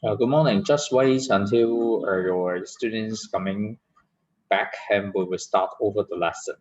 Good morning. Just wait until your students coming back and we will start over the lesson.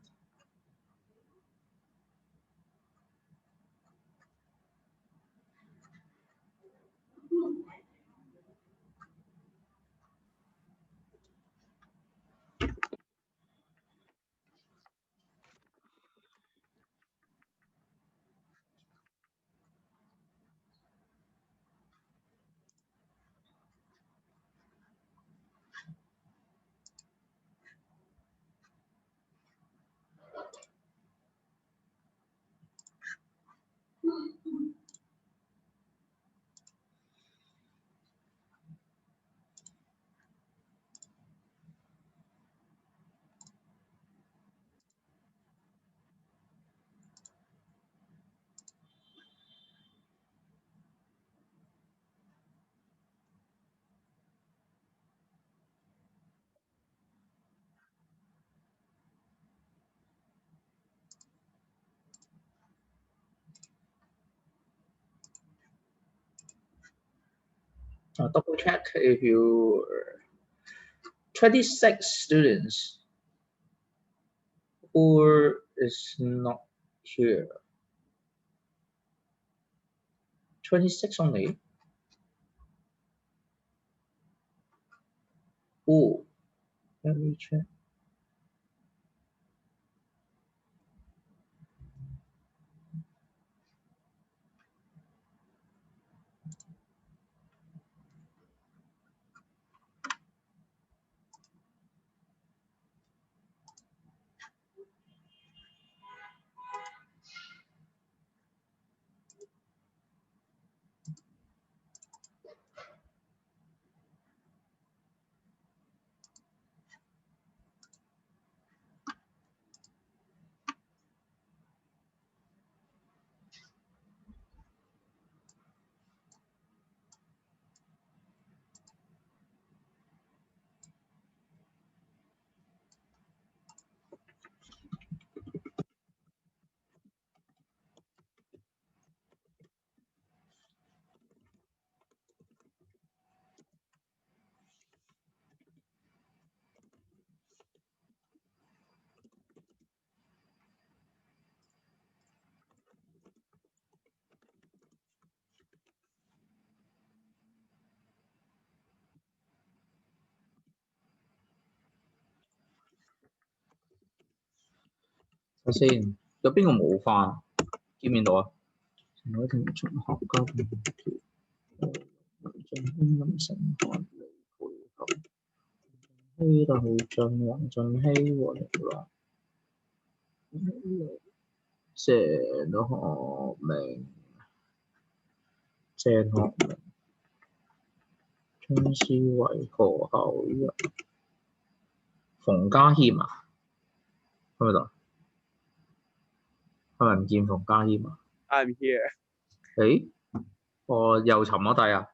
Double check if you 26 students who is not here. 26 only. Oh, let me check.睇先，有邊個冇返？見唔見到啊？陳偉霆中學交通條林俊軒林成漢嚟配合，希大進黃俊熙和凌樂鄭學明張思維何厚一馮家謙啊？喺咪度？係咪唔見馮家謙啊？ I'm here. 誒，我又沉咗底啊！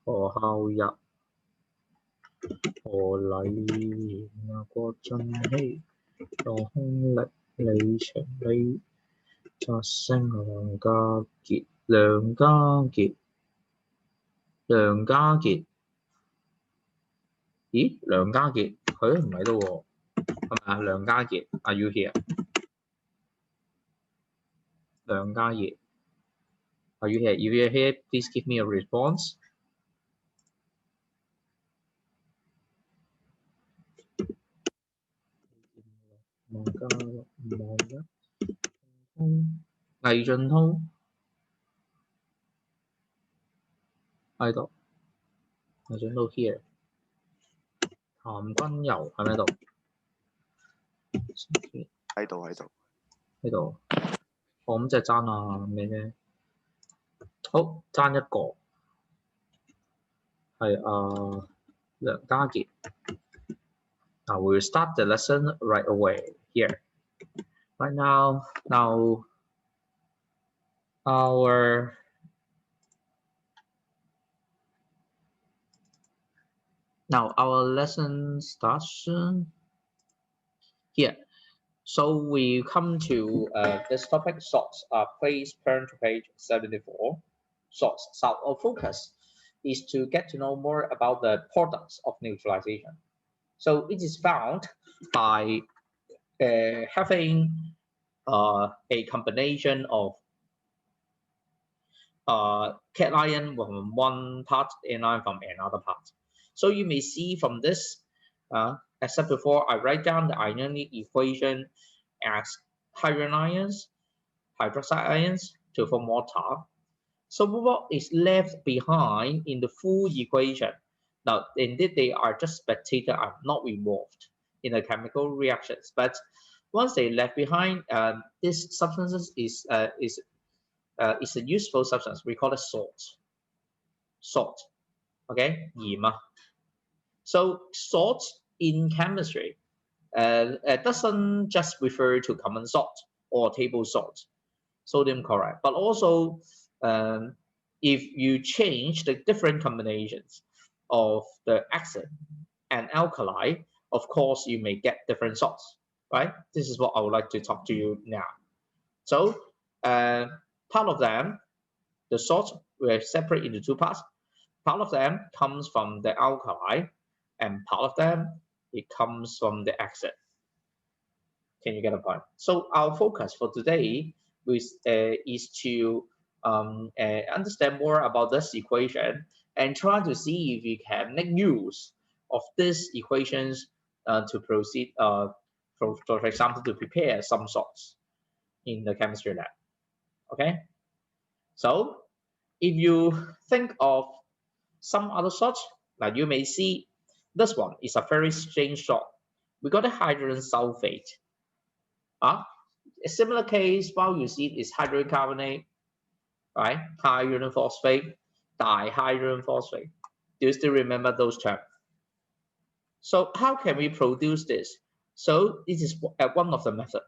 何厚一、何禮賢啊、郭俊熙、羅興力、李晴李澤星、梁家傑，咦？梁家傑佢唔喺度喎，係咪啊？梁家傑 ，Are you here？ 梁家傑 ，Are you here？ If you're here, please give me a response. 孟家樂、孟一、魏俊滔喺度，魏俊滔 here。譚君柔喺咪度？喺度。我咁即係爭啊咩啫？好，爭一個係梁家傑。Now we'll start the lesson right away here. Right now, our lesson starts here. So we come to this topic, sorts. Please turn to page 74. Sorts, out of focus. is to get to know more about the products of neutralization. So it is found by having a combination of cation from one part, anion from another part. So you may see from this, as said before, I write down the ionic equation as hydrogen ions, hydroxide ions to form water. So what is left behind in the full equation? Now, indeed, they are just spectator and not involved in the chemical reactions. But once they left behind, this substance is a useful substance. We call it salt. Salt, okay, 鹽啊. So salt in chemistry doesn't just refer to common salt or table salt, sodium chloride, but also if you change the different combinations of the acid and alkali, of course you may get different salts, right? This is what I would like to talk to you now. So part of them, the salts were separate into two parts. Part of them comes from the alkali, and part of them it comes from the acid. Can you get a point? So our focus for today is to understand more about this equation and try to see if you can make use of these equations to proceed, for example, to prepare some salts in the chemistry lab. Okay. So if you think of some other salts, like you may see this one is a very strange salt. We got a hydrogen sulfate. A similar case, while you see it is hydrogen carbonate, right? Hydrogen phosphate, dihydrogen phosphate. Do you still remember those terms? So how can we produce this? So this is one of the methods.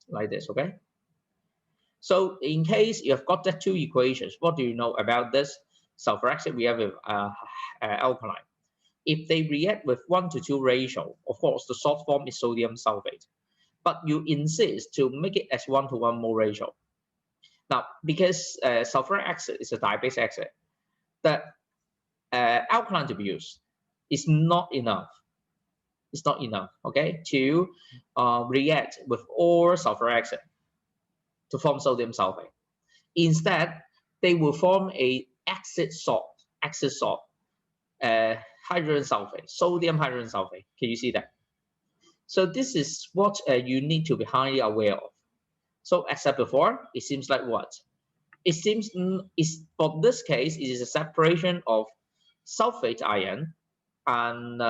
Like this, okay? So in case you have got the two equations, what do you know about this? Sulfur acid we have with alkaline. If they react with 1:2 ratio, of course, the salt form is sodium sulfate. But you insist to make it as 1:1 mole ratio. Now, because sulfuric acid is a diabase acid, the alkaline to be used is not enough. It's not enough, okay, to react with all sulfuric acid to form sodium sulfate. Instead, they will form a acid salt, hydrogen sulfate, sodium hydrogen sulfate. Can you see that? So this is what you need to be highly aware of. So as said before, it seems like what? It seems for this case, it is a separation of sulfate ion and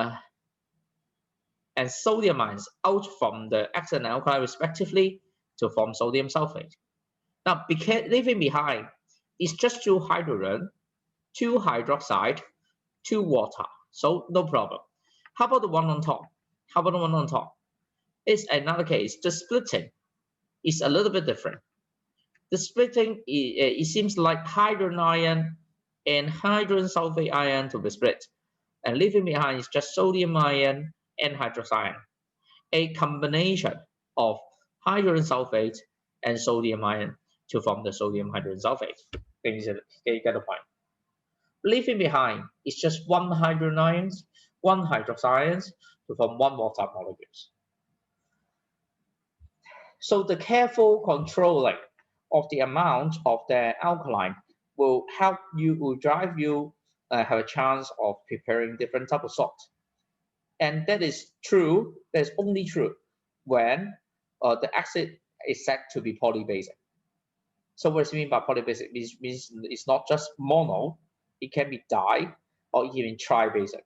sodium ions out from the acid and alkali respectively to form sodium sulfate. Now, because leaving behind is just two hydrogen, two hydroxide, two water. So no problem. How about the one on top? How about the one on top? It's another case. The splitting is a little bit different. The splitting, it seems like hydrogen ion and hydrogen sulfate ion to be split. And leaving behind is just sodium ion and hydroxide ion. A combination of hydrogen sulfate and sodium ion to form the sodium hydrogen sulfate. Can you get the point? Leaving behind is just one hydrogen ions, one hydroxide ions to form one water molecules. So the careful controlling of the amount of the alkaline will help you, will drive you have a chance of preparing different type of salt. And that is true, that's only true when the acid is said to be polybasic. So what does it mean by polybasic? It means it's not just mono, it can be di or even tribasic.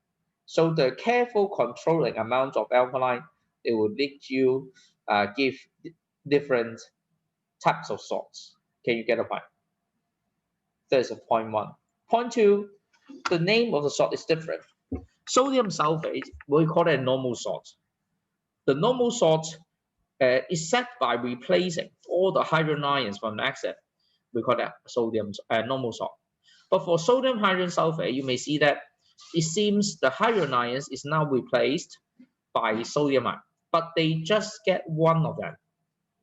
So the careful controlling amount of alkaline, it will make you give different types of salts. Can you get a point? There's a point one. Point two, the name of the salt is different. Sodium sulfate, we call it a normal salt. The normal salt is set by replacing all the hydrogen ions from the acid. We call that sodium normal salt. But for sodium hydrogen sulfate, you may see that it seems the hydrogen ions is now replaced by sodium ion, but they just get one of them,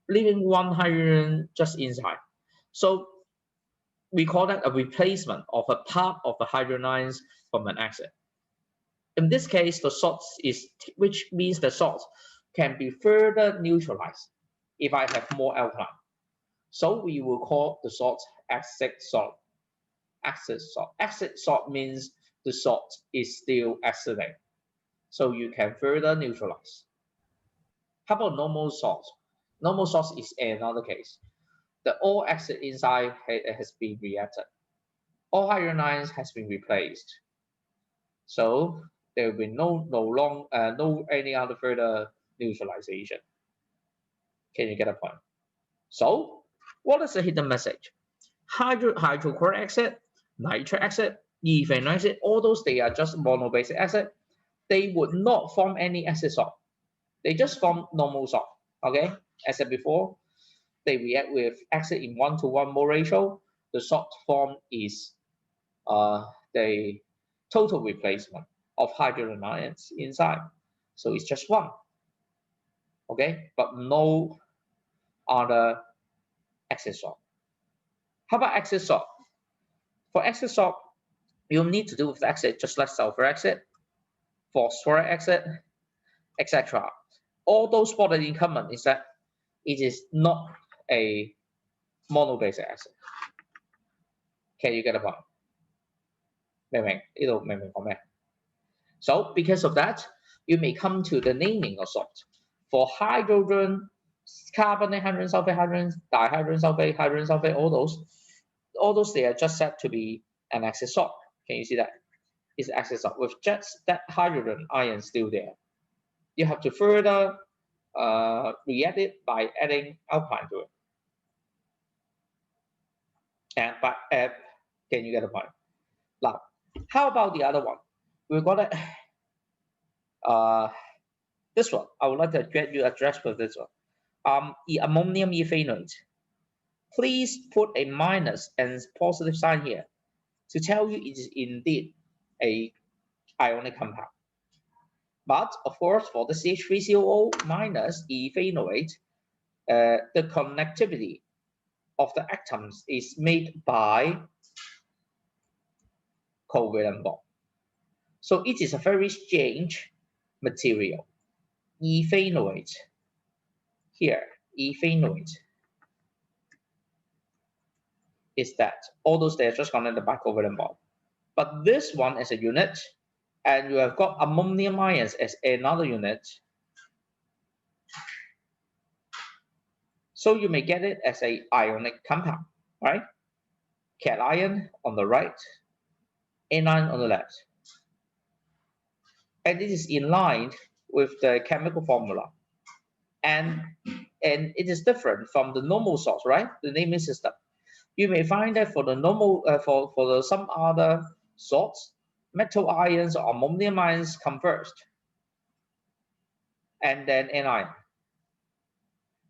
leaving one hydrogen just inside. So we call that a replacement of a part of the hydrogen ions from an acid. In this case, the salt which means the salt can be further neutralized if I have more alkaline. So we will call the salt acid salt. Acid salt. Acid salt means the salt is still acidic, so you can further neutralize. How about normal salt? Normal salt is another case. The all acid inside has been reacted. All hydrogen ions has been replaced. So there will be no any other further neutralization. Can you get a point? So what is the hidden message? Hydrochloric acid, nitric acid, ethanoic acid, all those they are just monobasic acid. They would not form any acid salt. They just form normal salt. Okay, as I said before, they react with acid in 1:1 mole ratio. The salt form is the total replacement of hydrogen ions inside. So it's just one. Okay, but no other acid salt. How about acid salt? For acid salt, you need to do with the acid just like sulfuric acid, phosphoric acid, etc. All those what in common is that it is not a monobasic acid. Can you get a point? 明唔明？呢度明唔明講咩？ So because of that, you may come to the naming of salt. For hydrogen, carbonate, hydrogen sulfate, dihydrogen sulfate, all those they are just said to be an acid salt. Can you see that? It's acid salt with just that hydrogen ion still there. You have to further react it by adding alkaline to it. And but can you get the point? Now, how about the other one? We've got this one. I would like to get you addressed with this one. The ammonium ethanoate. Please put a minus and positive sign here to tell you it is indeed a ionic compound. But of course, for the CH3COO minus ethanoate, the connectivity of the atoms is made by covalent bond. So it is a very strange material. Ethanoate. Here, ethanoate is that. All those they are just connected by covalent bond. But this one is a unit, and you have got ammonium ions as another unit. So you may get it as an ionic compound, right? Cation on the right, anion on the left. And this is in line with the chemical formula. And it is different from the normal salts, right? The naming system. You may find that for the normal, for some other salts, metal ions or ammonium ions come first, and then anion.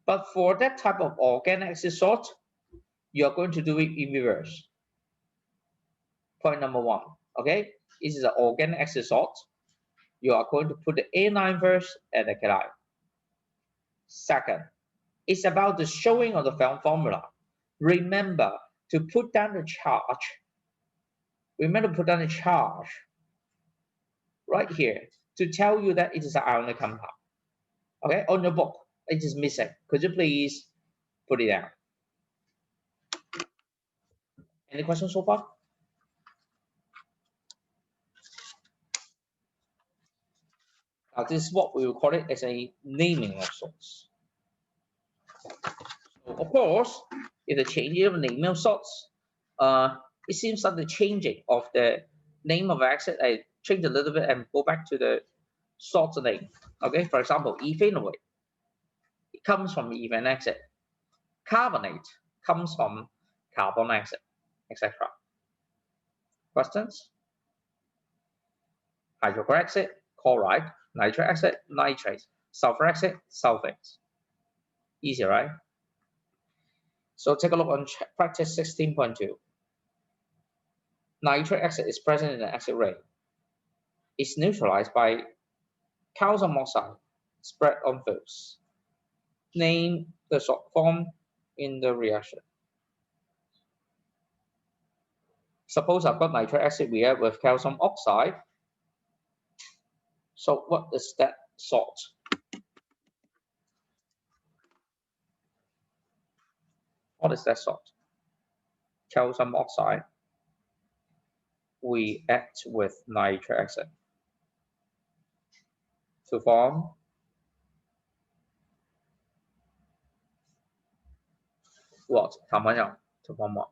But for that type of organic acid salt, you are going to do it in reverse. Point number one, okay? This is an organic acid salt. You are going to put the anion first and the cation. Second, it's about the showing of the formula. Remember to put down the charge. Remember to put down the charge right here to tell you that it is an ionic compound. Okay, on your book, it is missing. Could you please put it down? Any questions so far? Now, this is what we will call it as a naming of salts. So, of course, if the changing of naming of salts, it seems that the changing of the name of acid, I change a little bit and go back to the salt name. Okay, for example, ethanoate. It comes from ethanoic acid. Carbonate comes from carbonic acid, etc. Questions? Hydrochloric acid, chloride, nitric acid, nitrate, sulfuric acid, sulfate. Easy, right? So take a look on practice 16.2. Nitric acid is present in the acid rain. It's neutralized by calcium oxide spread on films. Name the salt form in the reaction. Suppose I've got nitric acid react with calcium oxide. So what is that salt? What is that salt? Calcium oxide react with nitric acid to form what? 談緊油 to form what?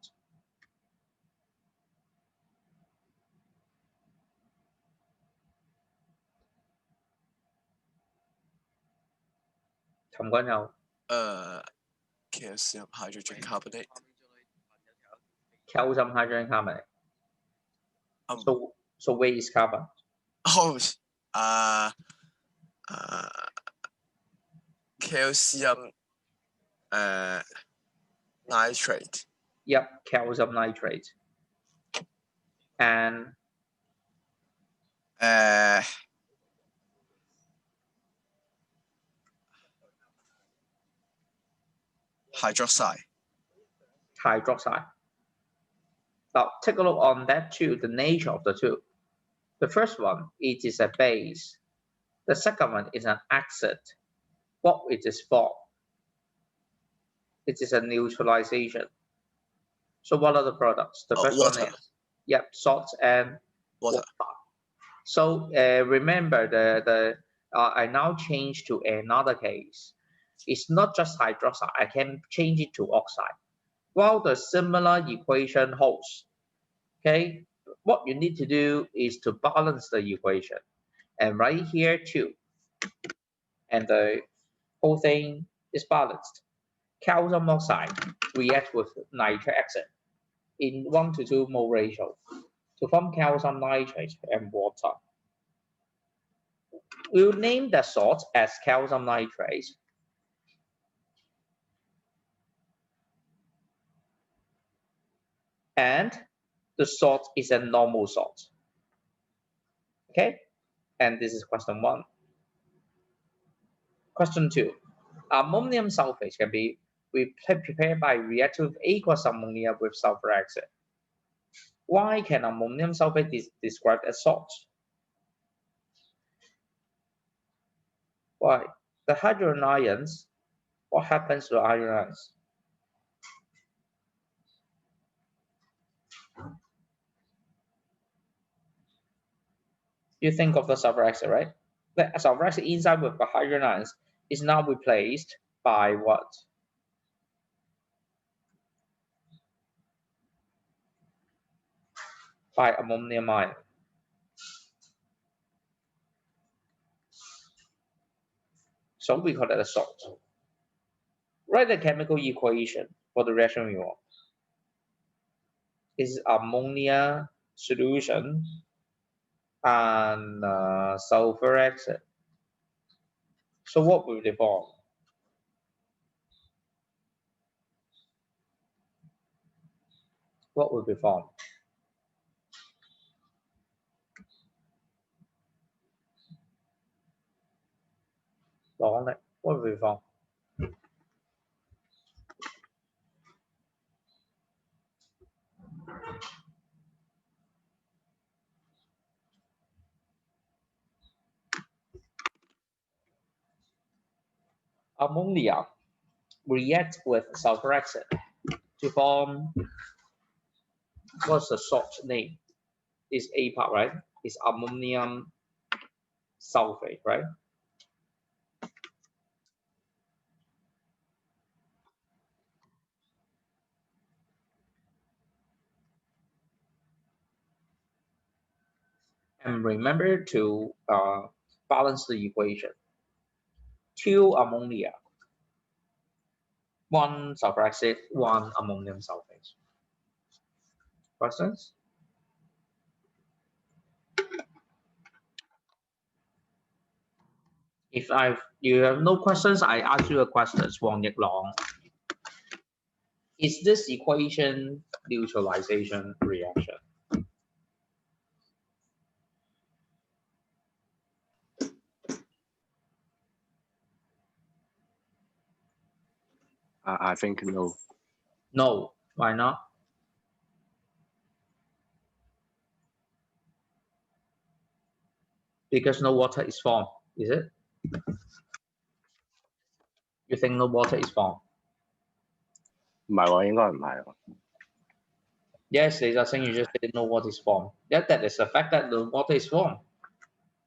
談緊油 calcium hydrogen carbonate. Calcium hydrogen carbonate. So where is carbon? Oh, calcium nitrate. Yep, calcium nitrate. And hydroxide. Hydroxide. Now take a look on that two, the nature of the two. The first one, it is a base. The second one is an acid. What it is for? It is a neutralization. So what are the products? The first water. one is salt and water. So remember I now change to another case. It's not just hydroxide. I can change it to oxide. While the similar equation holds, okay, what you need to do is to balance the equation. And right here too. And the whole thing is balanced. Calcium oxide reacts with nitric acid in 1 to 2 mole ratio to form calcium nitrate and water. We'll name the salt as calcium nitrate. And the salt is a normal salt. Okay? And this is question 1. Question 2. Ammonium sulfate can be prepared by reacting with aqueous ammonia with sulfur acid. Why can ammonium sulfate be described as salt? Why? The hydrogen ions, what happens to the hydrogen ions? You think of the sulfur acid, right? The sulfur acid inside with the hydrogen ions is now replaced by what? By ammonium ion. So we call it a salt. Write the chemical equation for the reaction we want. This is ammonia solution and sulfur acid. So what will they form? What will be formed? What will be formed? Ammonia reacts with sulfur acid to form, what's the salt name? It's A part, right? It's ammonium sulfate, right? And remember to balance the equation. 2 ammonia, 1 sulfur acid, 1 ammonium sulfate. Questions? If you have no questions, I ask you a question, Wang Yiklong. Is this equation neutralization reaction? I think no. No. Why not? Because no water is formed, is it? You think no water is formed? 唔係喎，應該唔係喎。Yes, they are saying you just said no water is formed. Yeah, that is the fact that the water is formed.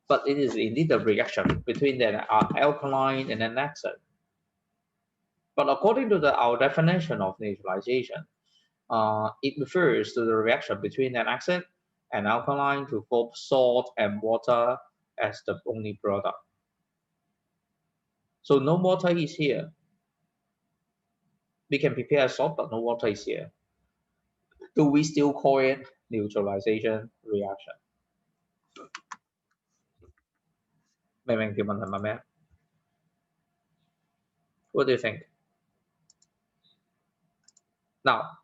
But it is indeed the reaction between an alkaline and an acid. But according to our definition of neutralization, it refers to the reaction between an acid and alkaline to form salt and water as the only product. So no water is here. We can prepare salt, but no water is here. Do we still call it neutralization reaction? 明唔明條問題問咩 What do you think? Now,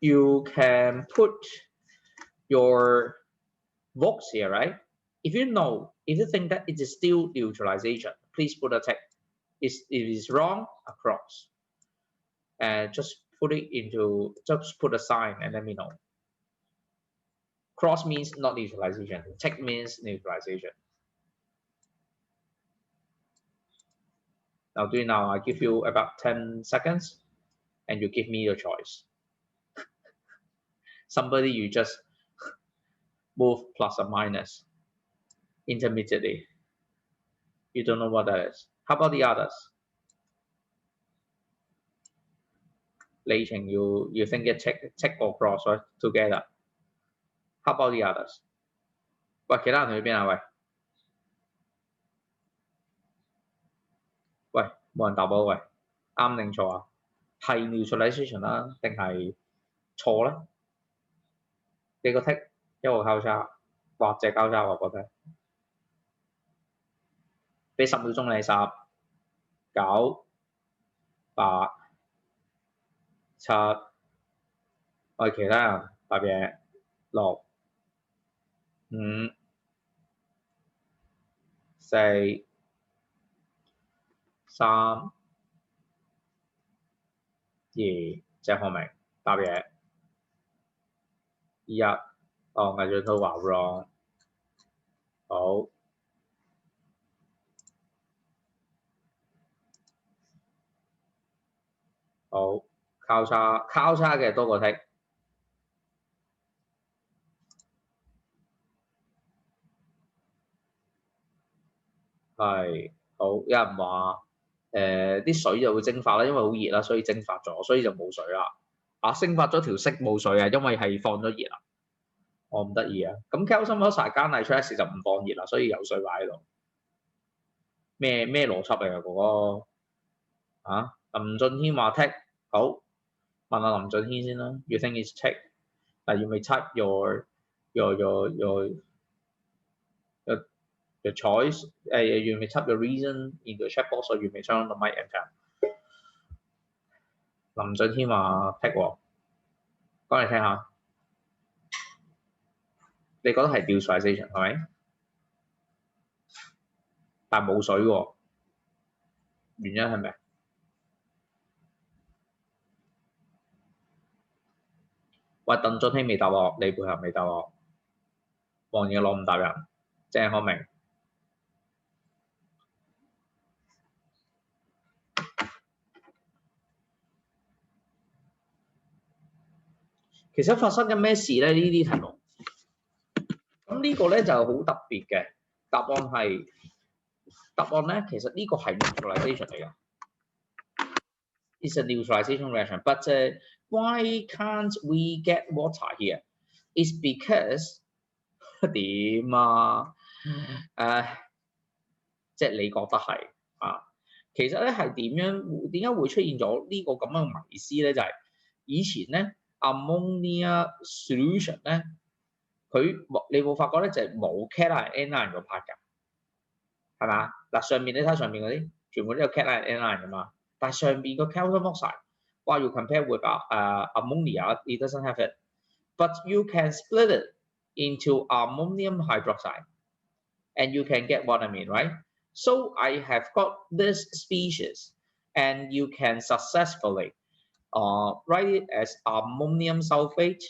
you can put your votes here, right? If you think that it is still neutralization, please put a tick. If it is wrong, a cross. And just put a sign and let me know. Cross means not neutralization. Tick means neutralization. Now do it now. I give you about 10 seconds and you give me your choice. Somebody you just move plus or minus intermittently. You don't know what that is. How about the others? Lei Ching, you think it tick or cross right together? How about the others? 喂，其他人去邊啊？喂，冇人答我喂，啱定錯啊？係 neutralization 啦，定係錯咧？幾個 tick， 一個交叉，或者交叉我覺得。俾10秒鐘你10、9、8、7，喂其他人答嘢6、5、4、3、2，鄭浩明答嘢1，魏俊滔話 wrong， 好。好，交叉嘅多個剔，係好。有人話啲水就會蒸發啦，因為好熱啦，所以蒸發咗，所以就冇水啦。蒸發咗條色冇水啊，因為係放咗熱啦。我唔得意啊。咁 calcium oxide 加 nitric acid 就唔放熱啦，所以有水擺喺度。咩邏輯嚟㗎嗰個？林俊軒話 tick， 好，問下林俊軒先啦。You think it's tick？ 嗱 ，you may type your choice. You may type your reason in the chat box, or you may turn on the mic and tell. 林俊軒話 tick 喎，講嚟聽下。你覺得係 neutralization 係咪？但冇水喎，原因係咩？喂，鄧俊熙未答我，李佩霞未答我，黃野樂唔答人，鄭康明。其實發生緊咩事咧？呢啲題目，咁呢個咧就好特別嘅。答案咧，其實呢個係 neutralization 嚟㗎。It's a neutralization reaction, but why can't we get water here? It's because 點啊？即係你覺得係其實咧係點解會出現咗呢個咁樣嘅迷思咧？就係以前咧 ammonia solution 咧，你冇發覺咧就係冇 cation anion 嗰 part 㗎，係嘛？嗱上面你睇上面嗰啲全部都有 cation anion 㗎嘛。但係上邊個 calcium oxide， while you compare with ammonia, it doesn't have it. But you can split it into ammonium hydroxide, and you can get what I mean, right? So I have got this species, and you can successfully write it as ammonium sulfate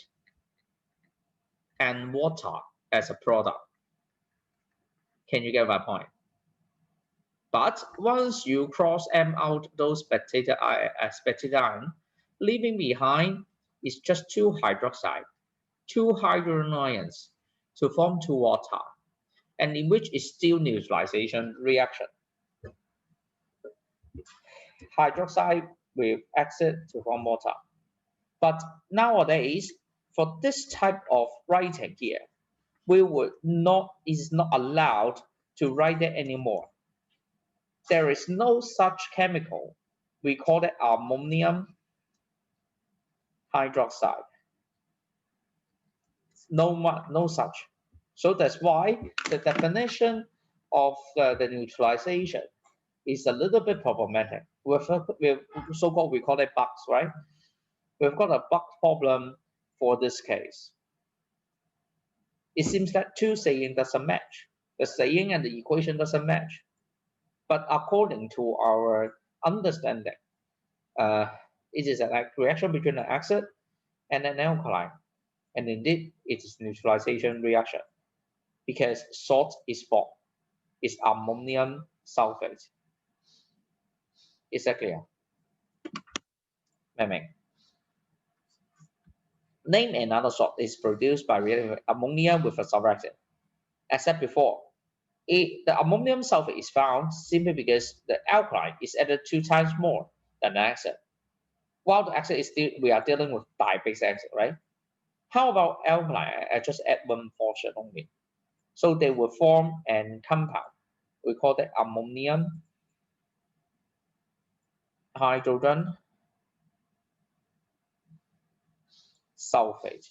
and water as a product. Can you get my point? But once you cross M out those spectator ion, leaving behind is just two hydroxide, two hydrogen ions to form two water, and in which is still neutralization reaction. Hydroxide with acid to form water. But nowadays, for this type of writing here, is not allowed to write it anymore. There is no such chemical. We call it ammonium hydroxide. No such. So that's why the definition of the neutralization is a little bit problematic. With so-called, we call it bugs, right? We've got a bug problem for this case. It seems that two saying doesn't match. The saying and the equation doesn't match. But according to our understanding, it is a reaction between an acid and an alkaline. And indeed, it is neutralization reaction because salt is formed. It's ammonium sulfate. Is that clear? Name another salt is produced by reacting ammonia with a sulfur acid. As said before, the ammonium sulfate is found simply because the alkaline is added 2 times more than the acid. While the acid is still, we are dealing with dibase acid, right? How about alkaline? I just add one portion only. So they will form a compound. We call it ammonium hydrogen sulfate.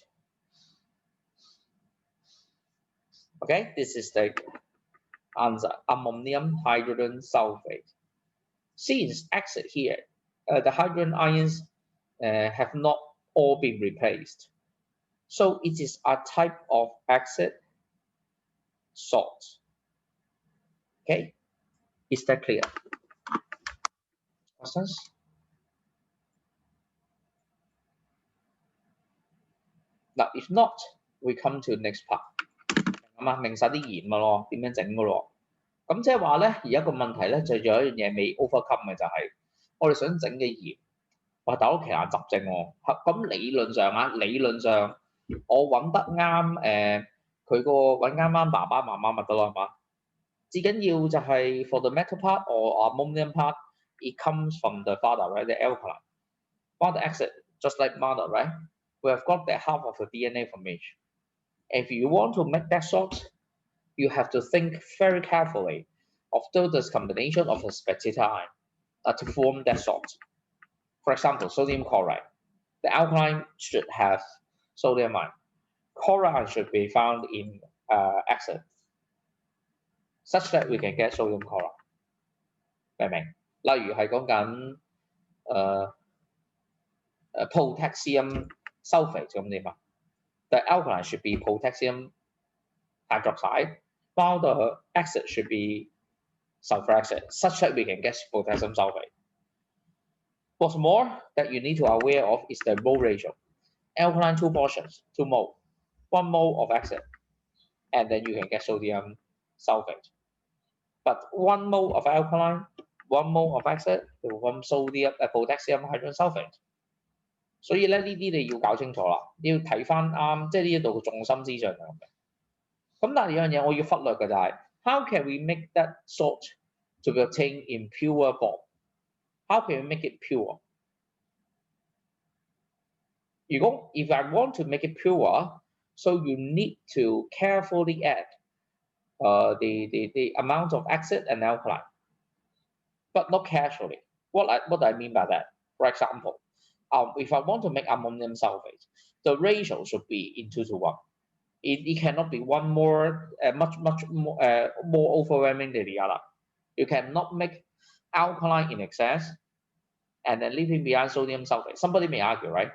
Okay, this is the answer, ammonium hydrogen sulfate. Since acid here, the hydrogen ions have not all been replaced. So it is a type of acid salt. Okay, is that clear? Questions? Now, if not, we come to the next part. 咁啊，明晒啲鹽嘅咯，點樣整嘅咯？咁即係話咧，而家個問題咧就有一樣嘢未 overcome 嘅就係、我哋想整嘅鹽，哇大佬旗下執正喎。咁理論上我揾得啱佢個揾啱爸爸媽媽咪得咯，係嘛？至緊要就係 for the metal part or ammonium part, it comes from the father, right? The alkaline. While the acid, just like mother, right? We have got the half of the DNA from each. If you want to make that salt, you have to think very carefully of this combination of the spectator ion to form that salt. For example, sodium chloride. The alkaline should have sodium ion. Chloride should be found in acid, such that we can get sodium chloride. 明唔明？例如係講緊potassium sulfate 咁點啊？ The alkaline should be potassium hydroxide, while the acid should be sulfur acid, such that we can get potassium sulfate. What's more that you need to be aware of is the mole ratio. Alkaline 2 portions, 2 mole, 1 mole of acid, and then you can get sodium sulfate. But 1 mole of alkaline, 1 mole of acid will form potassium hydrogen sulfate. 所以咧呢啲你要搞清楚啦，你要睇翻啱，即係呢一度嘅重心思想係咁嘅。咁但係有樣嘢我要忽略嘅就係、how can we make that salt to be obtained in pure form? How can we make it pure? 如果 if I want to make it pure, so you need to carefully add the amount of acid and alkaline, but not casually. What do I mean by that? For example, if I want to make ammonium sulfate, the ratio should be in 2 to 1. It cannot be one more much more overwhelming than the other. You cannot make alkaline in excess and then leaving behind sodium sulfate. Somebody may argue, right?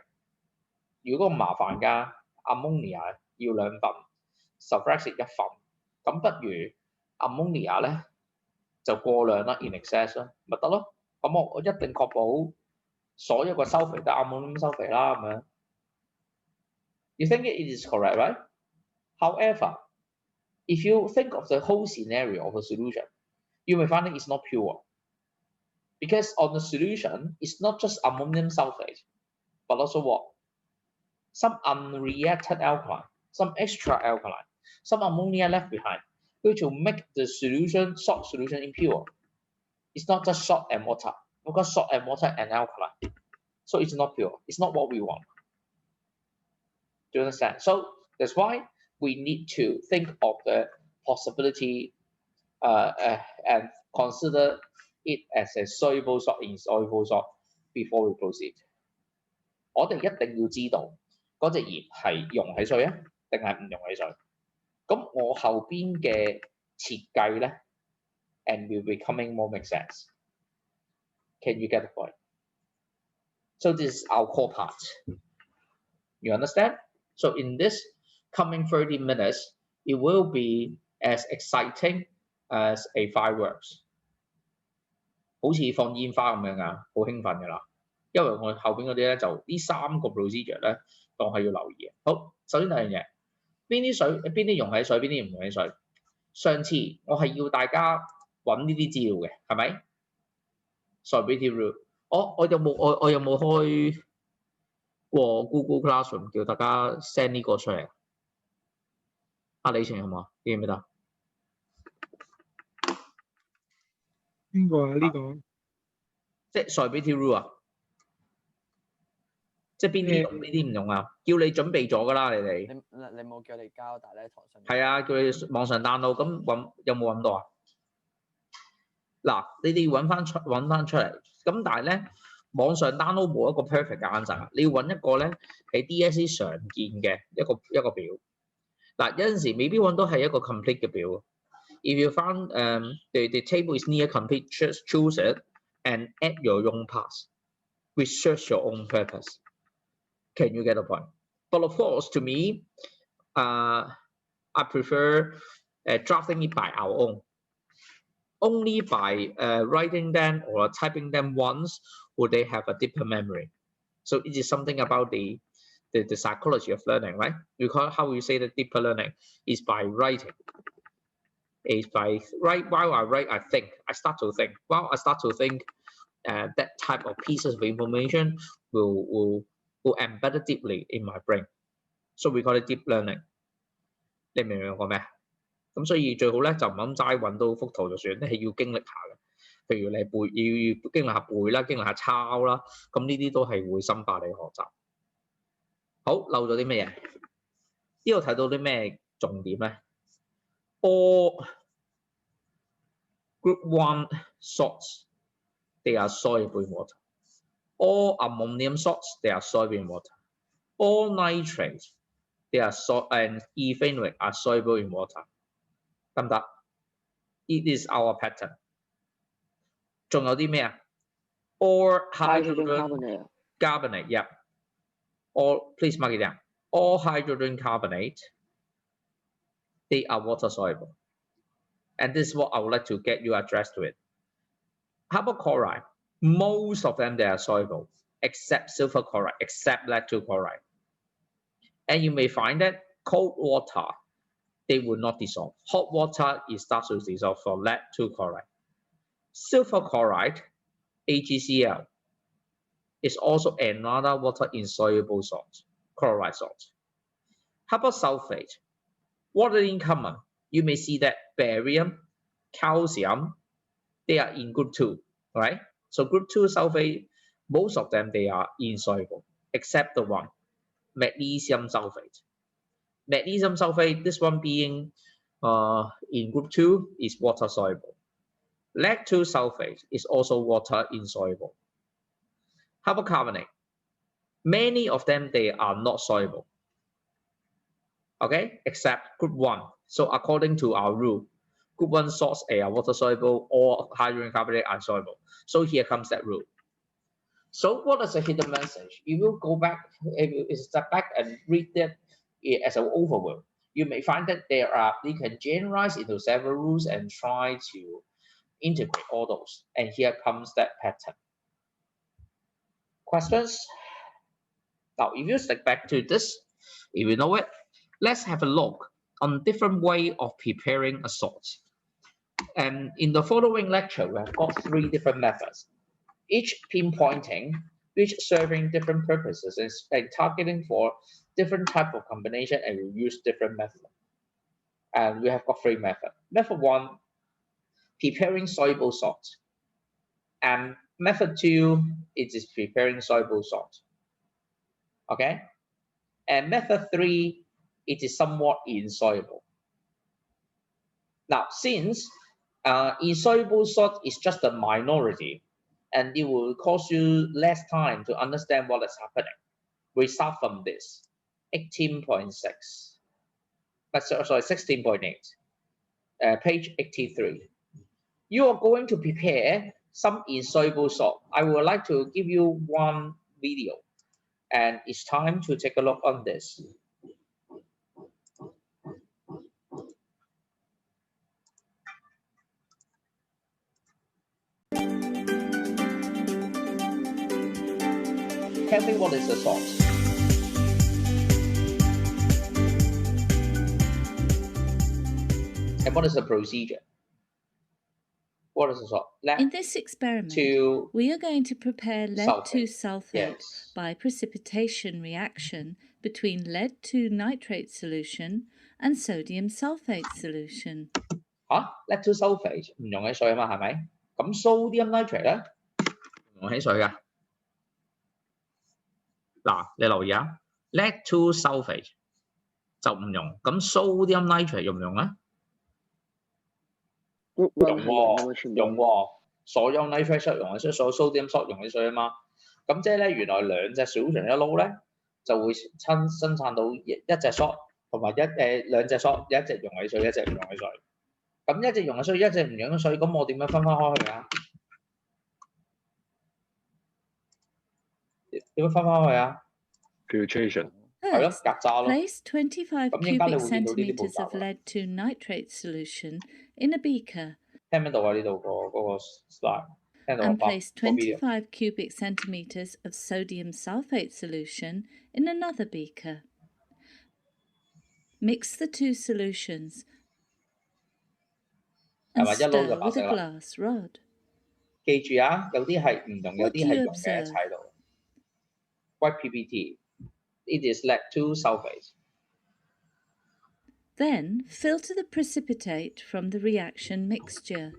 如果咁麻煩㗎 ，ammonia 要2份 ，sulfur acid 1份，咁不如 ammonia 咧就過量啦 ，in excess 啦，咪得咯。咁我一定確保所有個 sulfate 都 ammonium sulfate 啦，咁樣。You think it is correct, right? However, if you think of the whole scenario of a solution, you may find it is not pure. Because on the solution, it's not just ammonium sulfate, but also what? Some unreacted alkaline, some extra alkaline, some ammonia left behind, which will make the solution, salt solution, impure. It's not just salt and water, because salt and water and alkaline. So it's not pure. It's not what we want. Do you understand? So that's why we need to think of the possibility and consider it as a soluble salt, insoluble salt before we proceed. 我哋一定要知道嗰隻鹽係溶喺水啊，定係唔溶喺水？咁我後邊嘅設計咧 ，and will be coming more make sense. Can you get the point? So this is our core part. You understand? So in this coming 30 minutes, it will be as exciting as a fireworks. 好似放煙花咁樣啊，好興奮㗎啦！因為我後邊嗰啲咧就呢3個 procedure 咧，當係要留意嘅。好，首先第一樣嘢，邊啲溶喺水，邊啲唔溶喺水。上次我係要大家揾呢啲資料嘅，係咪 ？Solubility rule， 我有冇開過 Google Classroom 叫大家 send 呢個出嚟？阿李晴有冇啊？記唔記得？邊個啊？呢個即係 solubility rule 啊！即係邊啲用，邊啲唔用啊？叫你準備咗㗎啦，你哋。你冇叫你交，但係咧堂上。係啊，叫你網上 download，咁有冇揾到啊？嗱，你哋要揾翻出嚟。咁但係咧，網上 download 冇一個 perfect 嘅 answer， 你要揾一個咧喺 DSE 常見嘅一個表。嗱，有陣時未必揾到係一個 complete 嘅表。If you found the table is near complete, just choose it and add your own parts. Research your own purpose. Can you get the point? But of course, to me, I prefer drafting it by our own. Only by writing them or typing them once would they have a deeper memory. So it is something about the psychology of learning, right? Because how you say the deeper learning is by writing. Is by while I write, I start to think. While I start to think, that type of pieces of information will embed deeply in my brain. So we call it deep learning. 你明唔明我講咩？咁所以最好咧就唔好齋揾到幅圖就算，你係要經歷下嘅。譬如你要經歷下背啦，經歷下抄啦，咁呢啲都係會深化你學習。好，漏咗啲咩嘢？呢度睇到啲咩重點咧？ All group 1 salts, they are soluble in water. All ammonium salts, they are soluble in water. All nitrates, they are and ethanoic are soluble in water. 得唔得？ It is our pattern. 仲有啲咩啊？ All hydrogen carbonate, yeah. All, please mark it down. All hydrogen carbonate, they are water soluble. And this is what I would like to get you addressed to it. How about chloride? Most of them, they are soluble, except silver chloride, except lead-2 chloride. And you may find that cold water, they will not dissolve. Hot water, it starts to dissolve for lead-2 chloride. Silver chloride, AgCl, is also another water-insoluble salt, chloride salt. How about sulfate? What are in common? You may see that barium, calcium, they are in group 2, right? So group 2 sulfate, most of them, they are insoluble, except the one, magnesium sulfate. Magnesium sulfate, this one being in group 2 is water soluble. Lead-2 sulfate is also water insoluble. How about carbonate? Many of them, they are not soluble. Okay, except group 1. So according to our rule, group 1 salts are water soluble, or hydrogen carbonate are soluble. So here comes that rule. So what is the hidden message? If you go back, if you step back and read that as an overview, you may find that you can generalize into several rules and try to integrate all those. And here comes that pattern. Questions? Now, if you step back to this, if you know it, let's have a look on different way of preparing a salt. And in the following lecture, we have got 3 different methods, each pinpointing, each serving different purposes and targeting for different type of combination, and we use different methods. And we have got 3 methods. Method 1, preparing soluble salt. And method 2, it is preparing soluble salt. Okay? And method 3, it is somewhat insoluble. Now, since insoluble salt is just a minority, and it will cost you less time to understand what is happening, we start from this, 18.6. Sorry, 16.8, page 83. You are going to prepare some insoluble salt. I would like to give you one video, and it's time to take a look on this. Tell me what is the salt? And what is the procedure? What is the salt? In this experiment, we are going to prepare lead-2 sulfate by precipitation reaction between lead-2 nitrate solution and sodium sulfate solution. lead-2 sulfate 唔溶喺水啊嘛，係咪？咁 sodium nitrate 咧唔溶喺水㗎。嗱，你留意下 lead-2 sulfate 就唔溶，咁 sodium nitrate 用唔用啊？用喎，用喎，所有 nitrate salt 溶喺水，所有 sodium salt 溶喺水啊嘛。咁即係咧，原來兩隻 solution 一撈咧，就會生產到一隻 salt 同埋兩隻 salt， 一隻溶喺水，一隻唔溶喺水。咁一隻溶喺水，一隻唔溶喺水，咁我點樣分開去啊？點樣分開去啊 ？filtration 係咯，隔渣咯。 Place 25 cubic centimeters of lead-2 nitrate solution in a beaker. 聽唔聽到啊？呢度嗰個 slide。And place 25 cubic centimeters of sodium sulfate solution in another beaker. Mix the 2 solutions and stir with a glass rod. 記住啊，有啲係唔同，有啲係溶嘅一齊度。White PPT, it is lead-2 sulfate. Then filter the precipitate from the reaction mixture.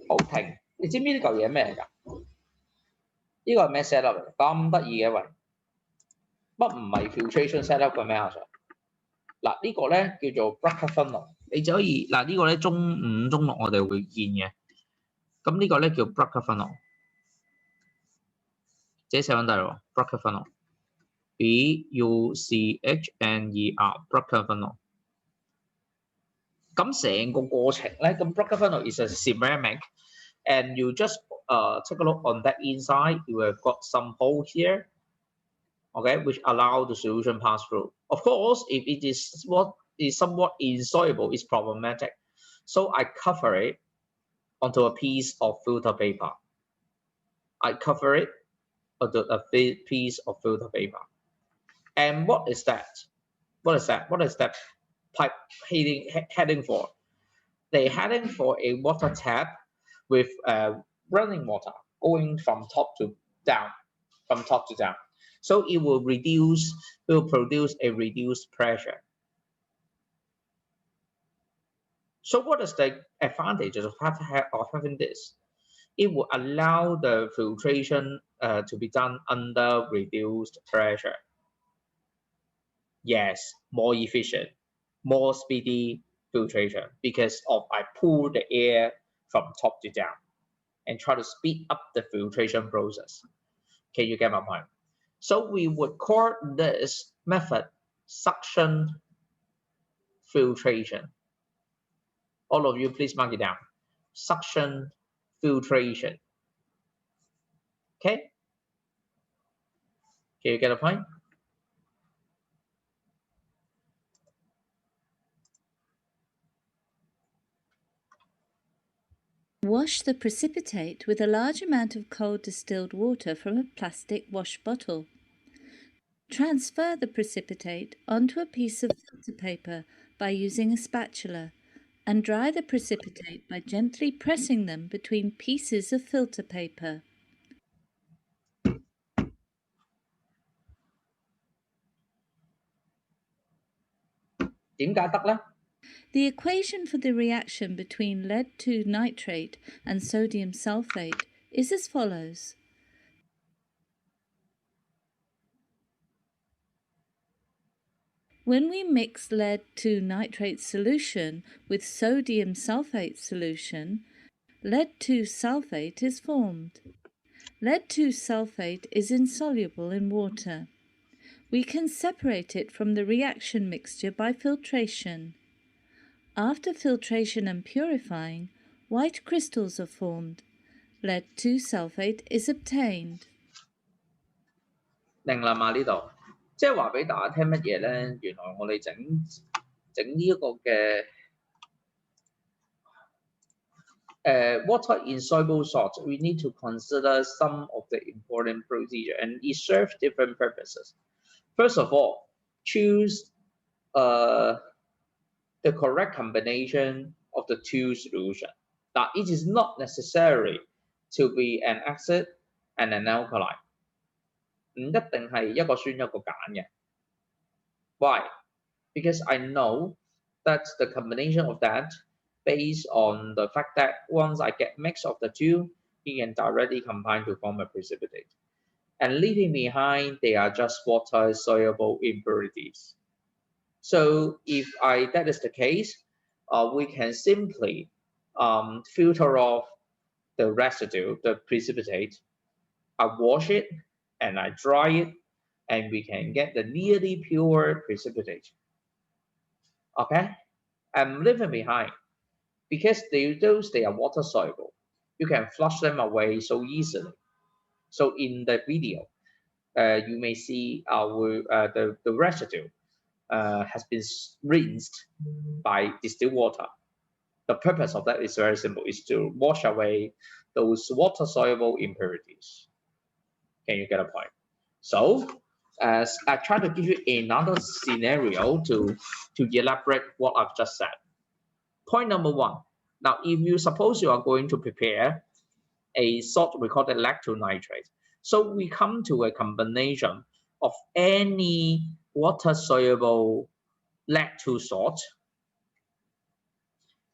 好停，你知唔知呢嚿嘢咩嚟㗎？呢個係咩 set up 嚟？咁得意嘅喂，乜唔係 filtration set up 嘅咩阿 Sir？ 嗱呢個咧叫做 Brucker funnel， 你就可以嗱呢個咧中5、中6我哋會見嘅。咁呢個咧叫 Brucker funnel， 自己寫緊低咯 ，Brucker funnel，B-U-C-H-N-E-R Brucker funnel。咁成個過程咧，咁 Brucker funnel is a ceramic, and you just take a look on that inside. You have got some hole here, okay, which allow the solution pass through. Of course, if it is what is somewhat insoluble, it's problematic. So I cover it onto a piece of filter paper. I cover it onto a piece of filter paper. And what is that? What is that? What is that pipe heading for? They're heading for a water tap with running water going from top to down, So it will produce a reduced pressure. So what is the advantages of having this? It will allow the filtration to be done under reduced pressure. Yes, more efficient, more speedy filtration because I pull the air from top to down and try to speed up the filtration process. Can you get my point? So we would call this method suction filtration. All of you, please mark it down. Suction filtration. Okay? Can you get a point? Wash the precipitate with a large amount of cold distilled water from a plastic wash bottle. Transfer the precipitate onto a piece of filter paper by using a spatula and dry the precipitate by gently pressing them between pieces of filter paper. The equation for the reaction between lead-2 nitrate and sodium sulfate is as follows. When we mix lead-2 nitrate solution with sodium sulfate solution, lead-2 sulfate is formed. Lead-2 sulfate is insoluble in water. We can separate it from the reaction mixture by filtration. After filtration and purifying, white crystals are formed. Lead-2 sulfate is obtained. 明啦嘛呢度，即係話俾大家聽乜嘢咧？原來我哋整呢一個嘅water-insoluble salt, we need to consider some of the important procedure, and it serves different purposes. First of all, choose the correct combination of the two solutions. Now, it is not necessary to be an acid and an alkaline. 唔一定係一個酸一個鹼嘅。Why? Because I know that the combination of that, based on the fact that once I get mix of the two, it can directly combine to form a precipitate. And leaving behind, they are just water-soluble impurities. So if that is the case, we can simply filter off the residue, the precipitate. I wash it and I dry it, and we can get the nearly pure precipitate. Okay, I'm leaving behind because they are water soluble. You can flush them away so easily. So in the video, you may see the residue has been rinsed by distilled water. The purpose of that is very simple: is to wash away those water-soluble impurities. Can you get a point? So, as I try to give you another scenario to elaborate what I've just said. Point number one. Now, if you suppose you are going to prepare a salt, we call it lead-2 nitrate. So we come to a combination of any water-soluble lead-2 salt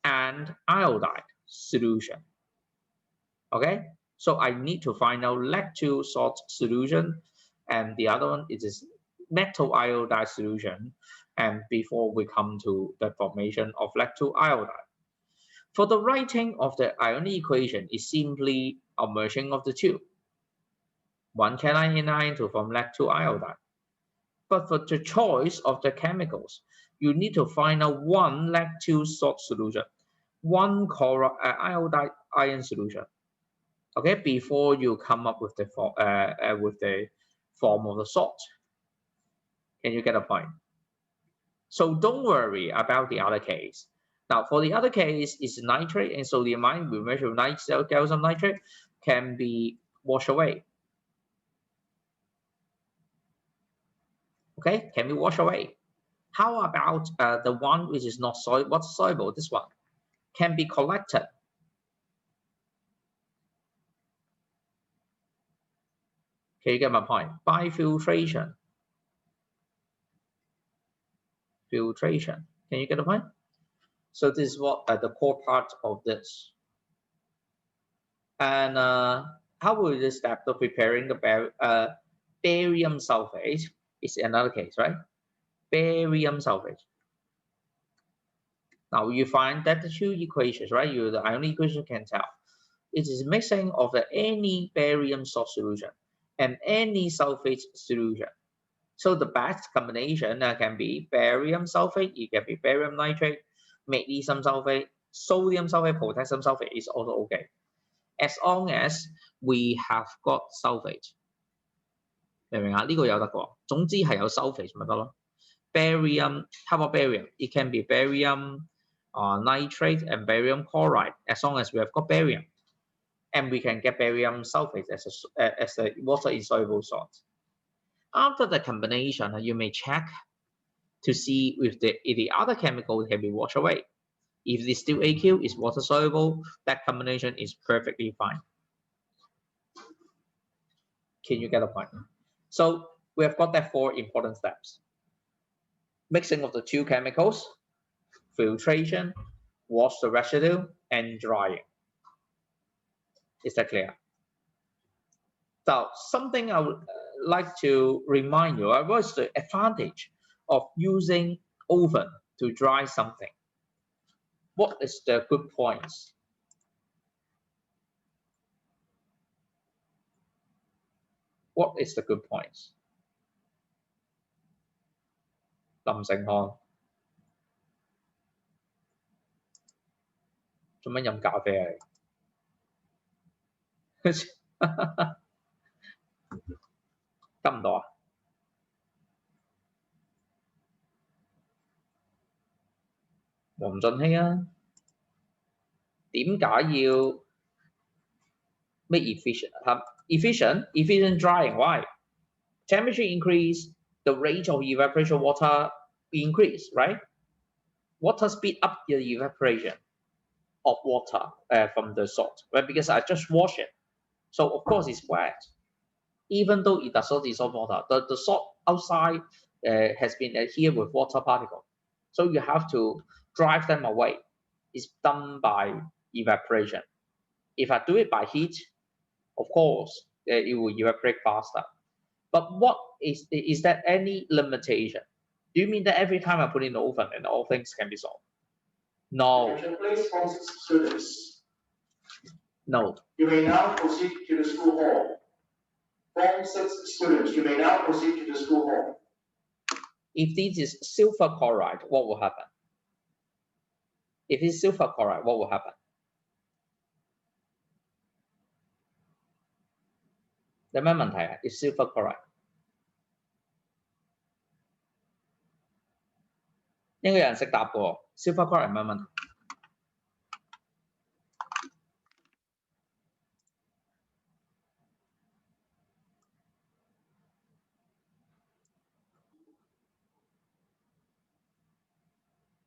and iodide solution. Okay, so I need to find out lead-2 salt solution, and the other one is metal iodide solution, and before we come to the formation of lead-2 iodide. For the writing of the ionic equation is simply a merging of the two. One cation to form lead-2 iodide. But for the choice of the chemicals, you need to find out one lead-2 salt solution, one iodide ion solution. Okay, before you come up with the form of the salt. Can you get a point? So don't worry about the other case. Now, for the other case, is nitrate and sodium ion. We measure calcium nitrate can be washed away. Okay, can be washed away. How about the one which is not water soluble? This one can be collected. Can you get my point? By filtration. Filtration. Can you get the point? So this is what the core part of this. And how will this step of preparing the barium sulfate is another case, right? Barium sulfate. Now you find that the two equations, right? The ionic equation can tell. It is mixing of any barium salt solution and any sulfate solution. So the best combination can be barium sulfate, it can be barium nitrate, magnesium sulfate, sodium sulfate, potassium sulfate is also okay. As long as we have got sulfate. 明唔明啊？呢個有得個，總之係有 sulfate 咪得咯。Barium, how about barium? It can be barium nitrate and barium chloride, as long as we have got barium. And we can get barium sulfate as a water-insoluble salt. After the combination, you may check to see if the other chemical can be washed away. If it's still AQ, is water soluble, that combination is perfectly fine. Can you get a point? So we have got that 4 important steps. Mixing of the 2 chemicals, filtration, wash the residue, and drying. Is that clear? So something I would like to remind you, what's the advantage of using oven to dry something? What is the good points? What is the good points? 林成漢做乜飲咖啡啊你？得唔到啊？黃俊熙啊，點解要 make efficient? Efficient drying. Why? Temperature increase, the rate of evaporation water increase, right? Water speed up the evaporation of water from the salt, right? Because I just wash it, so of course it's wet. Even though it does not dissolve water, the salt outside has been adhered with water particle, so you have to drive them away. It's done by evaporation. If I do it by heat, of course, it will evaporate faster. But what is there any limitation? Do you mean that every time I put in the oven and all things can be solved? No. Please, Form 6 students. No. You may now proceed to the school hall. Form 6 students, you may now proceed to the school hall. If this is silver chloride, what will happen? If it's silver chloride, what will happen? 有咩問題啊 ？If silver chloride， 應該有人識答嘅。silver chloride 有咩問題？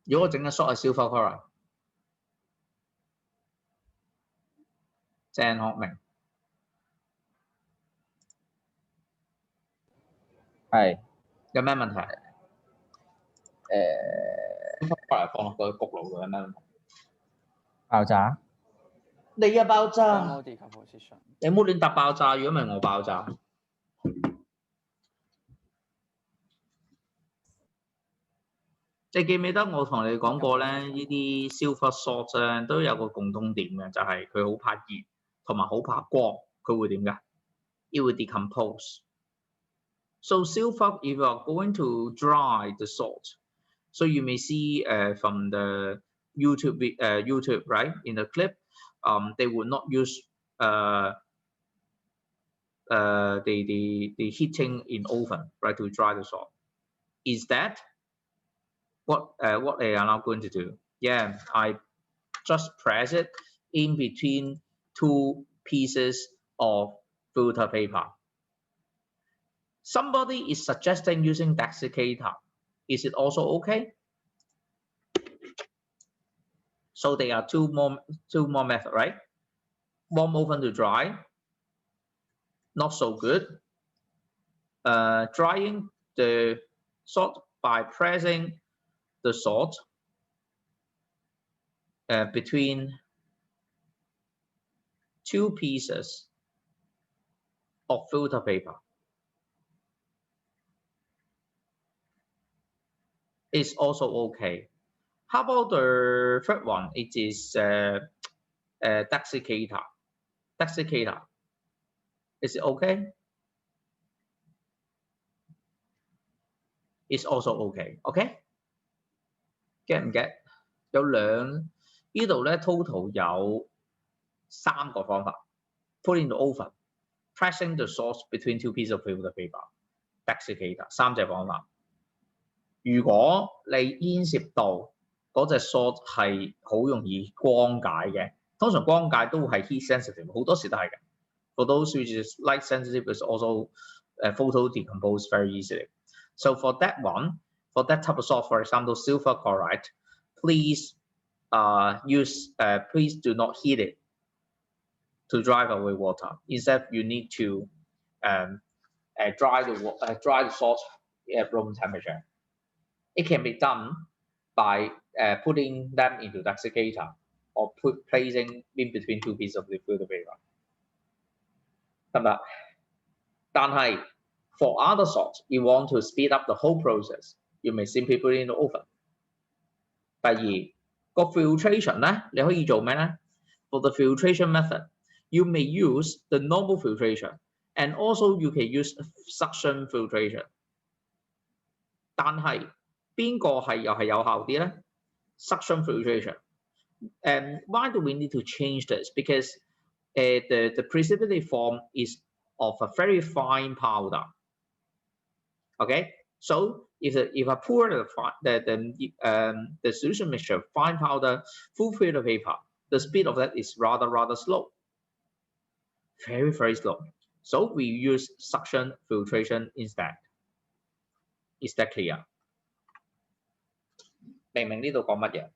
如果我整嘅 salt 係 silver chloride， 鄭學明係有咩問題？silver chloride 放落個焗爐度有咩問題？爆炸。你啊爆炸！ Thermal decomposition。你唔好亂答爆炸，如果唔係我爆炸。你記唔記得我同你講過咧？呢啲 silver salt 咧都有個共通點嘅，就係佢好怕熱同埋好怕光，佢會點㗎？ It will decompose. So silver, if you are going to dry the salt, so you may see from the YouTube, right? In the clip, they would not use the heating in oven, right, to dry the salt. Is that what they are now going to do? Yeah, I just press it in between 2 pieces of filter paper. Somebody is suggesting using desiccator. Is it also okay? So there are two more methods, right? Warm oven to dry, not so good. Drying the salt by pressing the salt between 2 pieces of filter paper. Is also okay. How about the third one? It is desiccator. Desiccator. Is it okay? It's also okay. Okay? Get 唔 get？ 有呢度咧 total 有3個方法。Put in the oven, pressing the sauce between 2 pieces of filter paper, desiccator 3隻方法。如果你牽涉到嗰隻 salt 係好容易光解嘅，通常光解都係 heat sensitive， 好多時都係嘅。For those which is light sensitive is also photo decompose very easily. So for that one, for that type of salt, for example, silver chloride, please please do not heat it to drive away water. Instead, you need to dry the salt at room temperature. It can be done by putting them into desiccator or placing in between two pieces of the filter paper. 得唔得？但係 for other salts, you want to speed up the whole process, you may simply put it in the oven. 第二個 filtration 咧，你可以做咩咧 ？For the filtration method, you may use the normal filtration, and also you can use suction filtration. 但係邊個係又係有效啲咧 ？Suction filtration. And why do we need to change this? Because the precipitate form is of a very fine powder. Okay, so if I pour the solution mixture of fine powder full filter paper, the speed of that is rather slow, very slow. So we use suction filtration instead. Is that clear? 明唔明呢度講乜嘢？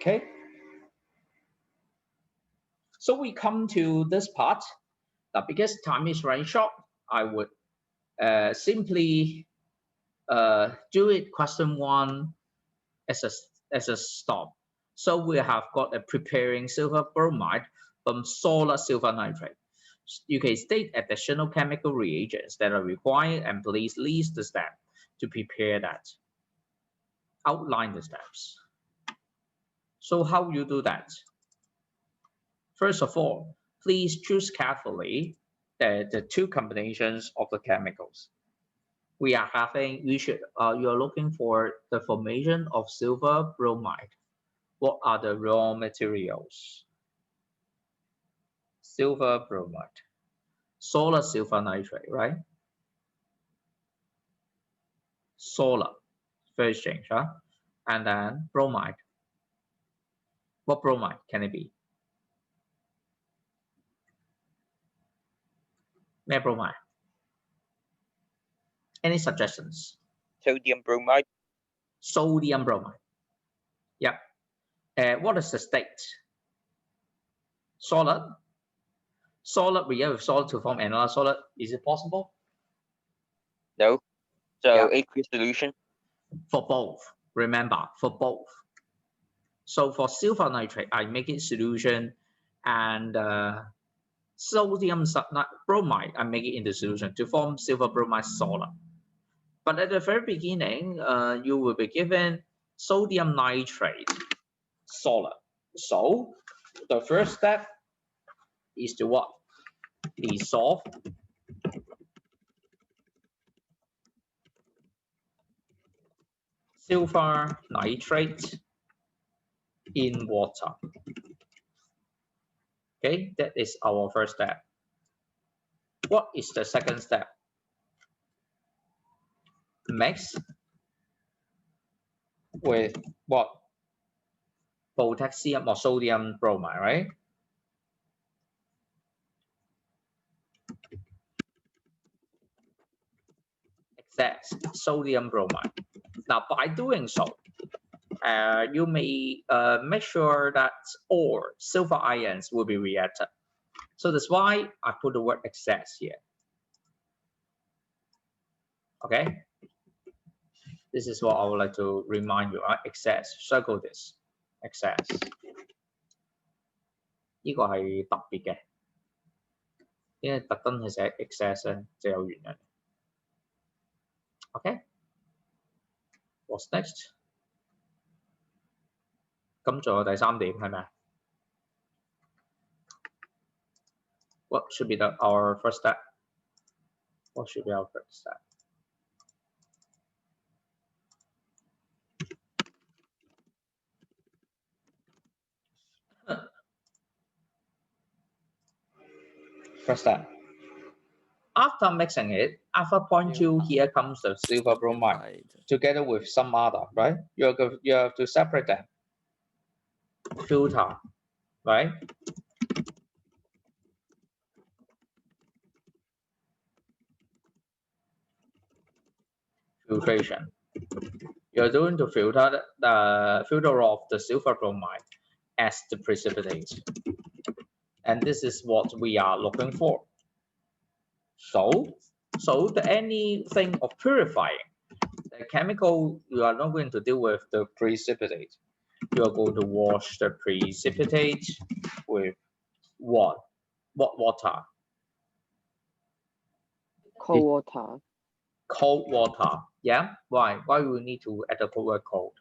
Okay, so we come to this part. Now, because time is running short, I would simply do it question 1 as a stop. So we have got a preparing silver bromide from solid silver nitrate. You can state additional chemical reagents that are required and please list the step to prepare that. Outline the steps. So how you do that? First of all, please choose carefully the two combinations of the chemicals. You are looking for the formation of silver bromide. What are the raw materials? Silver bromide, solid silver nitrate, right? Solid, first change, huh? And then bromide. What bromide can it be? Bromide. Any suggestions? Sodium bromide. Sodium bromide. Yep. What is the state? Solid. Solid react with solid to form another solid. Is it possible? No. So yeah. aqueous solution. For both. Remember, for both. So for silver nitrate, I make it solution, and sodium bromide, I make it into solution to form silver bromide solid. But at the very beginning, you will be given sodium nitrate solid. So the first step is to what? Dissolve silver nitrate in water. Okay, that is our first step. What is the second step? Mix with what? Potassium or sodium bromide, right? Excess sodium bromide. Now, by doing so, you may make sure that all silver ions will be reacted. So that's why I put the word excess here. Okay, this is what I would like to remind you. Excess, circle this. Excess. 呢個係特別嘅，因為特登係寫 excess 咧，就有原因。Okay, what's next? 咁仲有第三點係咪啊 ？What should be our first step? What should be our first step? First step. After mixing it, after point 2, here comes the silver bromide together with some other, right? You have to separate them. filter, right? Filtration. You're going to filter off the silver bromide as the precipitate. And this is what we are looking for. So anything of purifying, the chemical, you are not going to deal with the precipitate. You are going to wash the precipitate with what? What water? Cold water. Cold water. Yeah. Why? Why we need to add the word cold?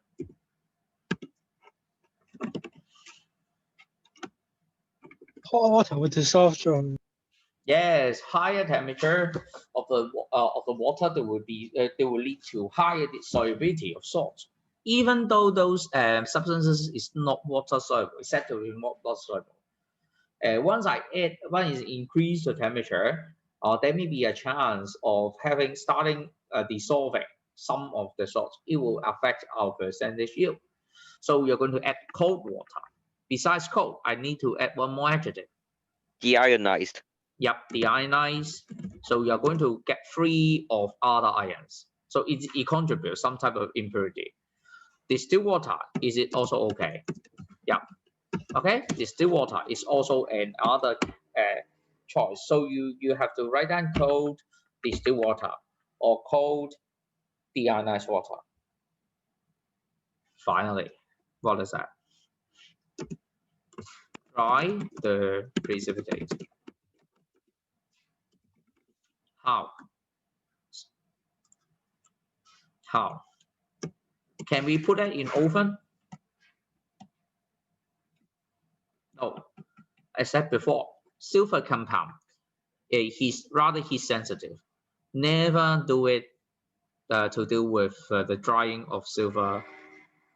Hot water will dissolve from. Yes, higher temperature of the water that will be they will lead to higher solubility of salt. Even though those substances is not water soluble, it's said to be not water soluble. Once is increase the temperature, there may be a chance of starting dissolving some of the salts. It will affect our percentage yield. So we are going to add cold water. Besides cold, I need to add one more adjective. Deionized. Yep, deionized. So you are going to get free of other ions. So it contributes some type of impurity. Distilled water, is it also okay? Yeah. Okay, distilled water is also another choice. So you have to write down cold distilled water or cold deionized water. Finally, what is that? Dry the precipitate. How? How? Can we put it in oven? No. I said before, silver compound, he's rather heat sensitive. Never do it to deal with the drying of silver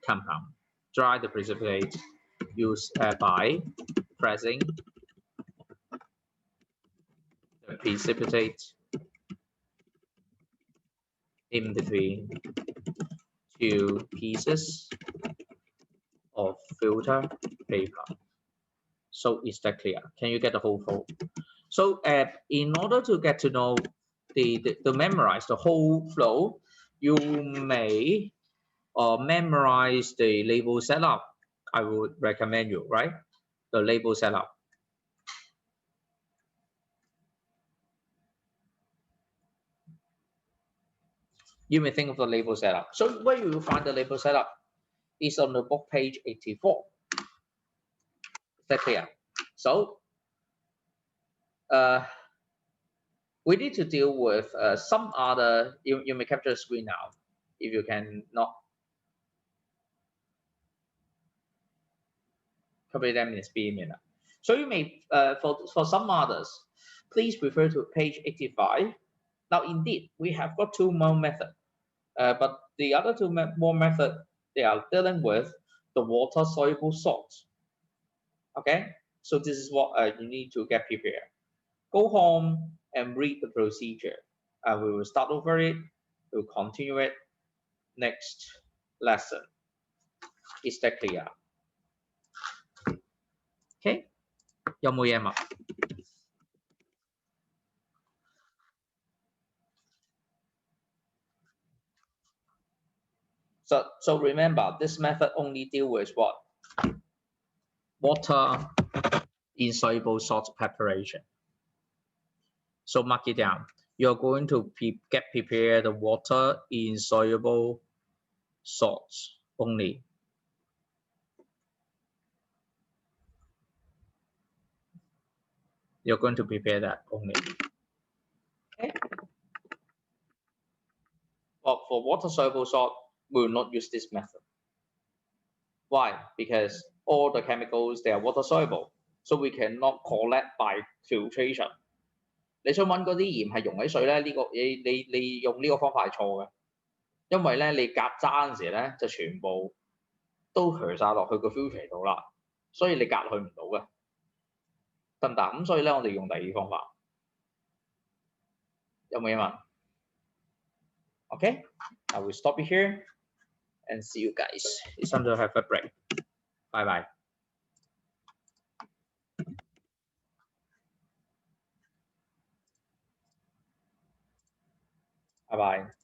compound. Dry the precipitate used by pressing the precipitate in between two pieces of filter paper. So is that clear? Can you get the whole flow? So in order to get to know to memorize the whole flow, you may memorize the label setup. I would recommend you, right? The label setup. You may think of the label setup. So where you will find the label setup is on the book page 84. Is that clear? So we need to deal with some other, you may capture the screen now, if you can not copy them in speed. So you may, for some others, please refer to page 85. Now indeed, we have got two more methods, but the other two more methods, they are dealing with the water-soluble salts. Okay, so this is what you need to get prepared. Go home and read the procedure. We will start over it. We'll continue it next lesson. Is that clear? Okay. 有冇嘢問？ So remember, this method only deals with what? Water-insoluble salt preparation. So mark it down. You're going to get prepared the water-insoluble salts only. You're going to prepare that only. Okay. But for water-soluble salt, we will not use this method. Why? Because all the chemicals, they are water-soluble, so we cannot collect by filtration. 你想揾嗰啲鹽係溶喺水咧，你用呢個方法係錯嘅，因為咧你隔渣嗰陣時咧就全部都去晒落去個 filter 度啦，所以你隔去唔到嘅，得唔得？咁所以咧我哋用第二方法。有冇嘢問 ？Okay, I will stop it here and see you guys. It's time to have a break. Bye bye. 拜拜。